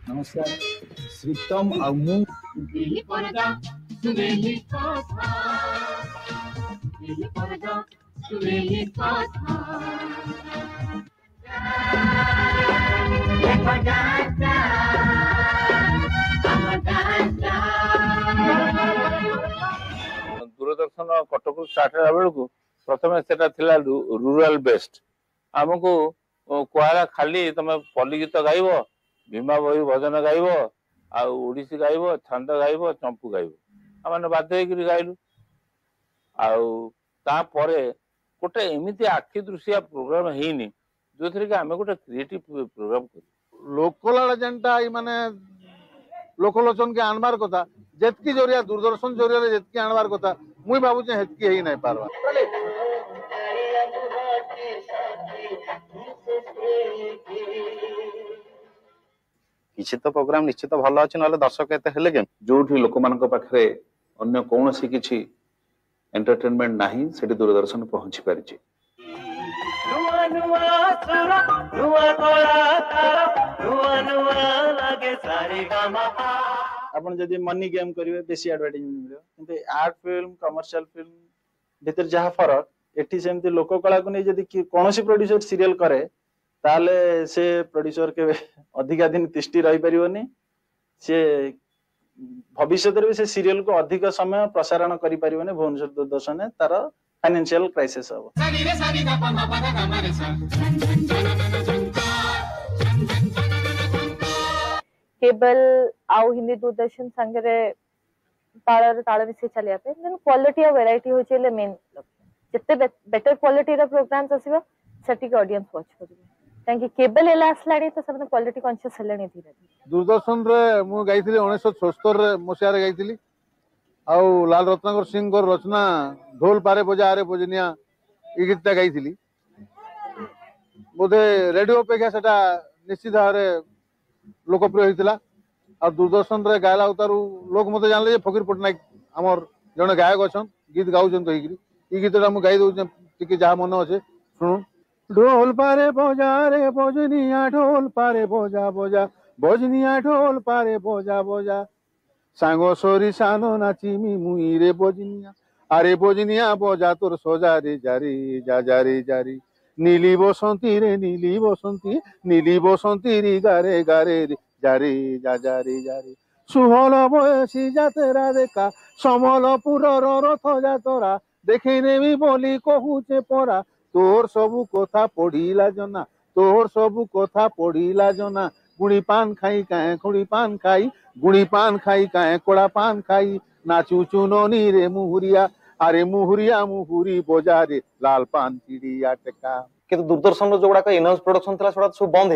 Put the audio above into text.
नमस्कार श्रीतम आमु दूरदर्शन कटक स्टार्ट होला बेलू प्रथम से रूराल बेस्ट आमको कहला खाली तुम पल्ली गीत गाइब भीमा बही भजन गाइब आड़ीसी गाइब छंद गाइब चंपू गाइब आम बाध्य गाइलु आपर गोटे एमती आखि दृश्या प्रोग्राम है जो थी आम गोटे क्रिएटिव प्रोग्राम कर लोकल जेनटा माने लोकलोचन के आनबार कथा जेतकी जरिया दूरदर्शन जरिया जेतकी आनबार कथा मुई भावुचे हेतकी ही नहीं पारवा किसी तो प्रोग्राम निश्चित भल अच्छे ना दर्शक एत हेले के जो लोक मान पाखे अन्य कौन सी किसी एंटरटेनमेंट नहीं से दूरदर्शन पहुंची पारिछि आपण जदि मनी गेम करिवे बेसी एडवर्टाइजमेंट मिलियो किंतु आर्ट फिल्म कमर्शियल फिल्म भीतर जहाँ फरक एठी सेमती लोक कला को नहीं जदि कोनोसी प्रोड्यूसर सीरियल करे ताले से प्रोड्यूसर के अधिका दिन तिष्टि रही परिवनी से भविष्य में से सीरियल को अधिक समय प्रसारण करि परिवनी भुवनेश्वर दूरदर्शन तार फाइनेंशियल क्राइसिस हो केबल आउ हिंदी दूरदर्शन संगे ताल मिसे चलिया पे क्वालिटी और वैरायटी हो चले मेन जिते बेटर क्वालिटी रा प्रोग्राम्स आसीबो सेटिक ऑडियंस वॉच करिवे ताकि केबल एला आसलाडी तो सब क्वालिटी कॉन्शियस हेलेनी धीरे धीरे दूरदर्शन रे मु गाइथिली 1976 रे मसिया रे गाइथिली आउ लाल रत्नाकर सिंह को रचना ढोल पारे बजा रे बजनिया ई गीतटा गाइथिली बोधे रेडियो अपेक्षा सेटा निश्चित भाव लोकप्रिय होता आ दूरदर्शन रे गायला उतारू लोक मते जानले जे फकीर पटनायक हमर जने गायक अछन गीत गाउछन तो ई गीतटा मु गाई दउ टिके जहा मन अछि सुनु ढोल पारे बजा रे बजनिया ढोल पारे बजा बजा बजनिया ढोल पारे बजा बजा सांगो सोरी सानो नाचिमी मुई रे बजनिया अरे बजनिया बजा तोर सजा रे जारी जा जारी जारी नीली बसंती नीली बसंती री गारे गारे रे जारी जा जारी जारी सुहल बयसी जातेरा देखा समलपुर रथ जातरा देखी नेमी बोली कहूचे परा तोर सबु कथा पढ़िला जना तोर सबु कथा पढ़िला जना गुड़ी पान खाई काए खुड़ी पान खाई गुड़ी पान खाई काए कोड़ा पान खाई नाचू चुनोनी रे मुहुरिया अरे मुहुरिया मुहुरी बजा रे लाल पान चिड़िया टेका किंतु दूरदर्शन जो गुड़ाक इन हाउस प्रोडक्शन था सब बंद